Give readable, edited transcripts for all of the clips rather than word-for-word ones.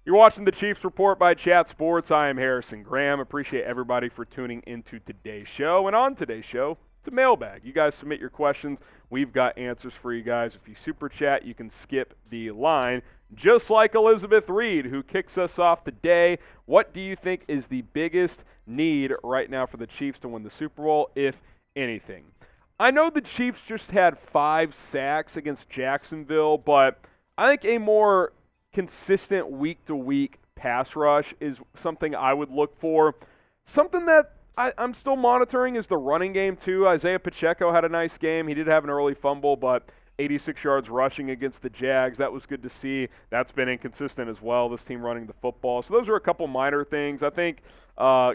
You're watching the Chiefs Report by Chat Sports. I am Harrison Graham. Appreciate everybody for tuning into today's show. And on today's show, it's a mailbag. You guys submit your questions. We've got answers for you guys. If you super chat, you can skip the line. Just like Elizabeth Reed, who kicks us off today. What do you think is the biggest need right now for the Chiefs to win the Super Bowl, if anything? I know the Chiefs just had 5 sacks against Jacksonville, but I think a more consistent week-to-week pass rush is something I would look for. Something that I'm still monitoring is the running game, too. Isaiah Pacheco had a nice game. He did have an early fumble, but 86 yards rushing against the Jags. That was good to see. That's been inconsistent as well, this team running the football. So those are a couple minor things. I think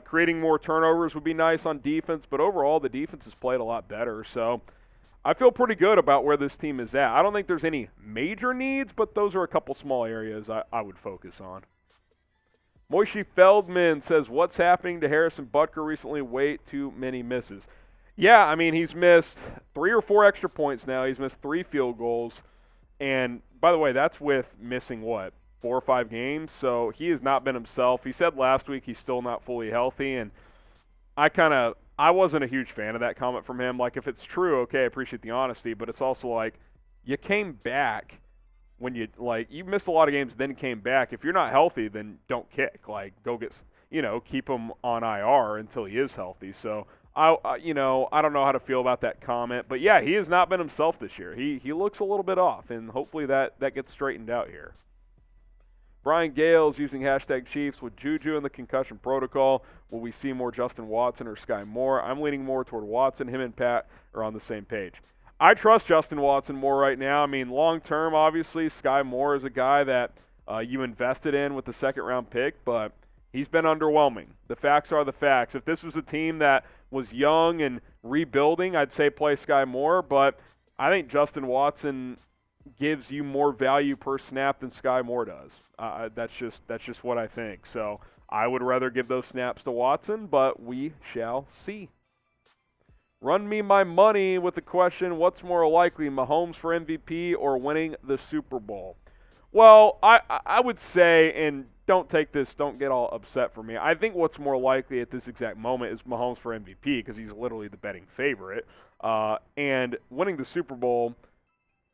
creating more turnovers would be nice on defense, but overall the defense has played a lot better. So I feel pretty good about where this team is at. I don't think there's any major needs, but those are a couple small areas I would focus on. Moishi Feldman says, what's happening to Harrison Butker recently? Way too many misses. Yeah, I mean, he's missed 3 or 4 extra points now. He's missed 3 field goals. And, by the way, that's with missing, 4 or 5 games? So he has not been himself. He said last week he's still not fully healthy, and I wasn't a huge fan of that comment from him. Like, if it's true, okay, I appreciate the honesty, but it's also like you came back when you missed a lot of games, then came back. If you're not healthy, then don't kick. Like, go get, keep him on IR until he is healthy. So, I don't know how to feel about that comment. But, yeah, he has not been himself this year. He looks a little bit off, and hopefully that gets straightened out here. Brian Gales using hashtag Chiefs with Juju in the concussion protocol. Will we see more Justin Watson or Skyy Moore? I'm leaning more toward Watson. Him and Pat are on the same page. I trust Justin Watson more right now. I mean, long term, obviously, Skyy Moore is a guy that you invested in with the second-round pick, but he's been underwhelming. The facts are the facts. If this was a team that was young and rebuilding, I'd say play Skyy Moore, but I think Justin Watson gives you more value per snap than Skyy Moore does. That's just what I think. So I would rather give those snaps to Watson, but we shall see. Run me my money with the question, what's more likely, Mahomes for MVP or winning the Super Bowl? Well, I would say, and don't get all upset for me, I think what's more likely at this exact moment is Mahomes for MVP because he's literally the betting favorite. And winning the Super Bowl,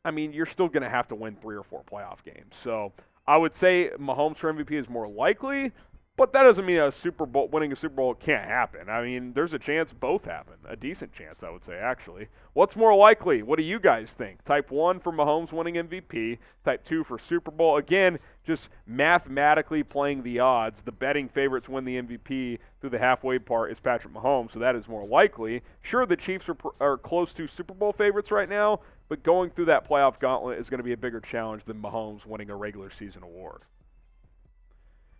I mean, you're still going to have to win 3 or 4 playoff games. So I would say Mahomes for MVP is more likely, but that doesn't mean winning a Super Bowl can't happen. I mean, there's a chance both happen, a decent chance, I would say, actually. What's more likely? What do you guys think? Type 1 for Mahomes winning MVP, type 2 for Super Bowl. Again, just mathematically playing the odds. The betting favorite to win the MVP through the halfway part is Patrick Mahomes, so that is more likely. Sure, the Chiefs are close to Super Bowl favorites right now, but going through that playoff gauntlet is going to be a bigger challenge than Mahomes winning a regular season award.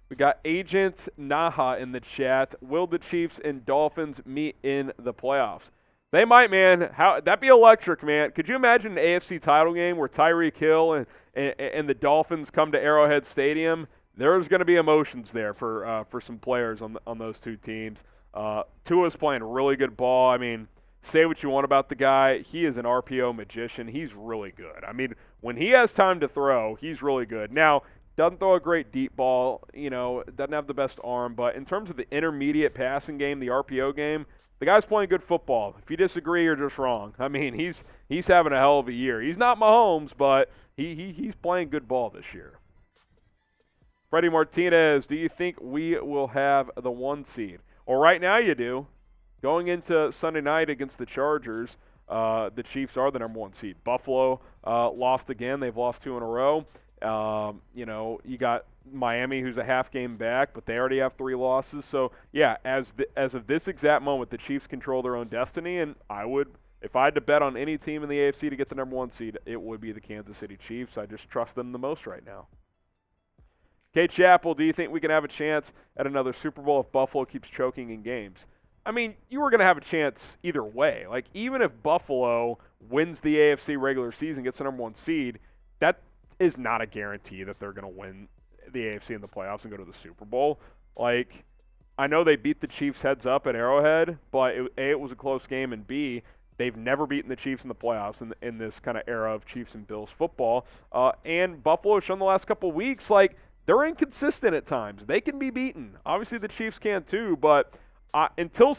We got Agent Naha in the chat. Will the Chiefs and Dolphins meet in the playoffs? They might, man. That'd be electric, man. Could you imagine an AFC title game where Tyreek Hill and the Dolphins come to Arrowhead Stadium? There's going to be emotions there for some players on those two teams. Tua's playing really good ball. I mean, say what you want about the guy. He is an RPO magician. He's really good. I mean, when he has time to throw, he's really good. Now, doesn't throw a great deep ball, doesn't have the best arm, but in terms of the intermediate passing game, the RPO game, the guy's playing good football. If you disagree, you're just wrong. I mean, he's having a hell of a year. He's not Mahomes, but he's playing good ball this year. Freddie Martinez, do you think we will have the 1 seed? Well, right now you do. Going into Sunday night against the Chargers, the Chiefs are the number 1 seed. Buffalo lost again. They've lost 2 in a row. You got Miami, who's a half game back, but they already have 3 losses. So, yeah, as of this exact moment, the Chiefs control their own destiny, and if I had to bet on any team in the AFC to get the number 1 seed, it would be the Kansas City Chiefs. I just trust them the most right now. Kate Chappell, do you think we can have a chance at another Super Bowl if Buffalo keeps choking in games? I mean, you were going to have a chance either way. Like, even if Buffalo wins the AFC regular season, gets the number 1 seed, that is not a guarantee that they're going to win the AFC in the playoffs and go to the Super Bowl. Like, I know they beat the Chiefs heads up at Arrowhead, but it was a close game, and B, they've never beaten the Chiefs in the playoffs in this kind of era of Chiefs and Bills football. And Buffalo has shown the last couple of weeks, like, they're inconsistent at times. They can be beaten. Obviously, the Chiefs can too, but until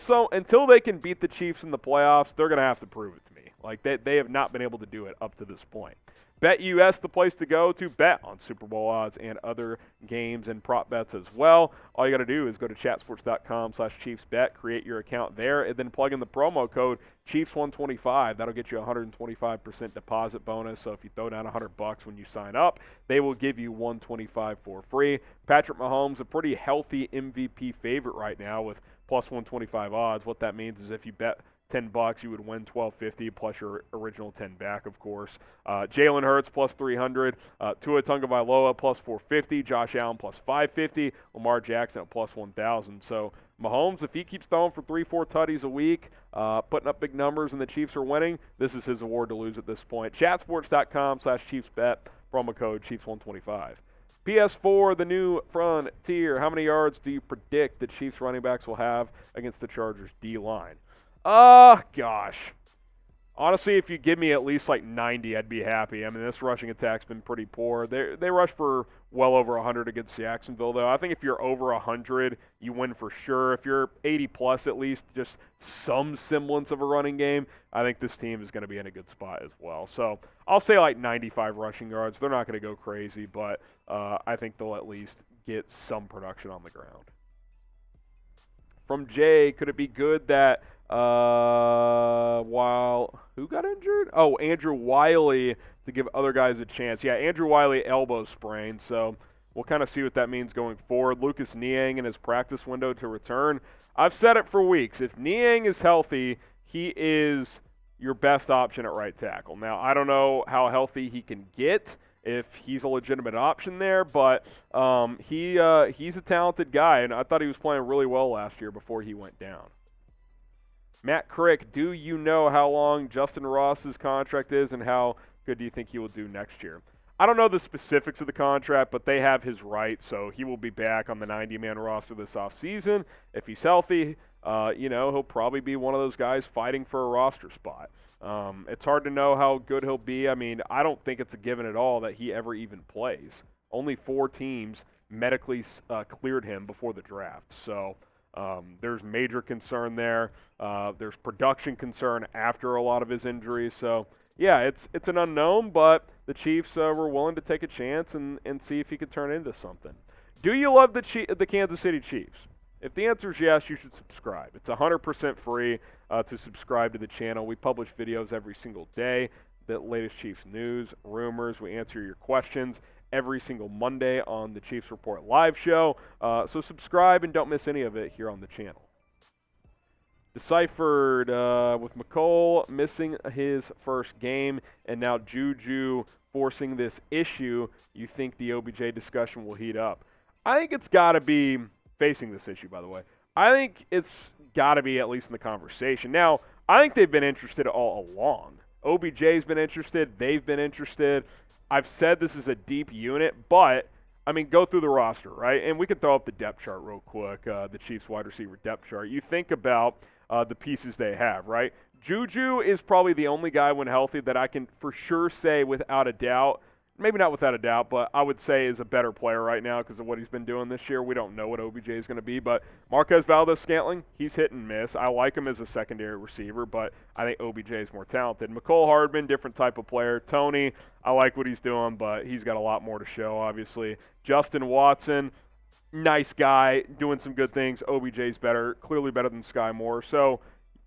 they can beat the Chiefs in the playoffs, they're going to have to prove it to me. Like, they have not been able to do it up to this point. BetUS, the place to go to bet on Super Bowl odds and other games and prop bets as well. All you got to do is go to chatsports.com/ChiefsBet, create your account there, and then plug in the promo code Chiefs125. That'll get you a 125% deposit bonus. So if you throw down $100 when you sign up, they will give you $125 for free. Patrick Mahomes, a pretty healthy MVP favorite right now with plus 125 odds. What that means is if you bet $10, you would win $12.50 plus your original 10 back, of course. Jalen Hurts plus 300, Tua Tagovailoa plus 450, Josh Allen plus 550, Lamar Jackson at plus 1,000. So Mahomes, if he keeps throwing for 3-4 tutties a week, putting up big numbers and the Chiefs are winning, this is his award to lose at this point. Chatsports.com/ChiefsBet, promo code Chiefs125. PS4, the new frontier. How many yards do you predict the Chiefs running backs will have against the Chargers D-line? Gosh. Honestly, if you give me at least like 90, I'd be happy. I mean, this rushing attack's been pretty poor. They rush for well over 100 against Jacksonville, though. I think if you're over 100, you win for sure. If you're 80-plus at least, just some semblance of a running game, I think this team is going to be in a good spot as well. So I'll say like 95 rushing yards. They're not going to go crazy, but I think they'll at least get some production on the ground. From Jay, could it be good that who got injured? Oh, Andrew Wiley to give other guys a chance. Yeah, Andrew Wiley elbow sprain, so we'll kind of see what that means going forward. Lucas Niang in his practice window to return. I've said it for weeks. If Niang is healthy, he is your best option at right tackle. Now, I don't know how healthy he can get, if he's a legitimate option there, but he's a talented guy, and I thought he was playing really well last year before he went down. Matt Crick, do you know how long Justin Ross's contract is and how good do you think he will do next year? I don't know the specifics of the contract, but they have his right, so he will be back on the 90-man roster this offseason. If he's healthy, he'll probably be one of those guys fighting for a roster spot. It's hard to know how good he'll be. I mean, I don't think it's a given at all that he ever even plays. Only 4 teams medically cleared him before the draft, so there's major concern there. There's production concern after a lot of his injuries. So, yeah, it's an unknown, but the Chiefs were willing to take a chance and see if he could turn into something. Do you love the Kansas City Chiefs? If the answer is yes, you should subscribe. It's 100% free to subscribe to the channel. We publish videos every single day, the latest Chiefs news, rumors. We answer your questions every single Monday on the Chiefs Report live show. So subscribe and don't miss any of it here on the channel. Deciphered with McCole missing his first game and now Juju forcing this issue, you think the OBJ discussion will heat up? I think it's got to be facing this issue, by the way. I think it's got to be at least in the conversation. Now, I think they've been interested all along. OBJ's been interested. They've been interested. I've said this is a deep unit, but, I mean, go through the roster, right? And we can throw up the depth chart real quick, the Chiefs wide receiver depth chart. You think about the pieces they have, right? Juju is probably the only guy when healthy that I can for sure say without a doubt, maybe not without a doubt, but I would say is a better player right now because of what he's been doing this year. We don't know what OBJ is going to be, but Marquez Valdes-Scantling, he's hit and miss. I like him as a secondary receiver, but I think OBJ is more talented. McCole Hardman, different type of player. Tony, I like what he's doing, but he's got a lot more to show, obviously. Justin Watson, nice guy, doing some good things. OBJ's better, clearly better than Skyy Moore. So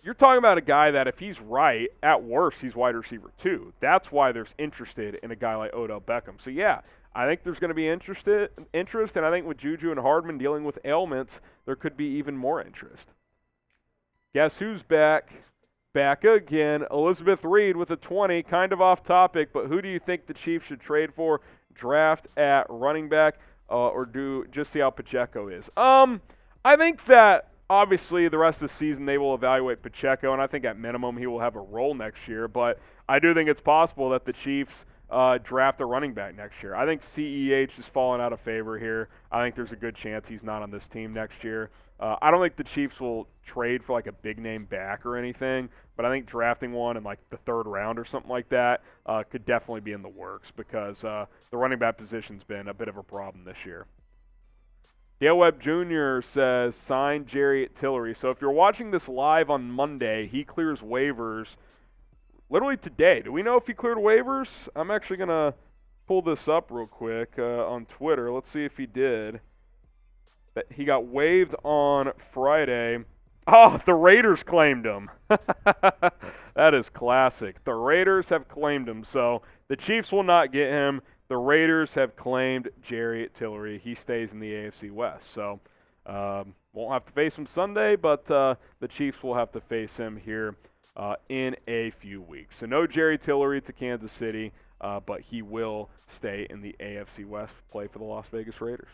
you're talking about a guy that if he's right, at worst, he's wide receiver 2. That's why there's interested in a guy like Odell Beckham. So, yeah, I think there's going to be interest, and I think with Juju and Hardman dealing with ailments, there could be even more interest. Guess who's back? Back again. Elizabeth Reed with a 20, kind of off topic, but who do you think the Chiefs should trade for? Draft at running back or do just see how Pacheco is? I think that obviously, the rest of the season they will evaluate Pacheco, and I think at minimum he will have a role next year. But I do think it's possible that the Chiefs draft a running back next year. I think CEH is falling out of favor here. I think there's a good chance he's not on this team next year. I don't think the Chiefs will trade for like a big-name back or anything, but I think drafting one in like the 3rd round or something like that could definitely be in the works because the running back position's been a bit of a problem this year. Dale Webb Jr. says, sign Jerry Tillery. So if you're watching this live on Monday, he clears waivers literally today. Do we know if he cleared waivers? I'm actually going to pull this up real quick on Twitter. Let's see if he did. He got waived on Friday. Oh, the Raiders claimed him. That is classic. The Raiders have claimed him. So the Chiefs will not get him. The Raiders have claimed Jerry Tillery. He stays in the AFC West. So won't have to face him Sunday, but the Chiefs will have to face him here in a few weeks. So no Jerry Tillery to Kansas City, but he will stay in the AFC West, play for the Las Vegas Raiders.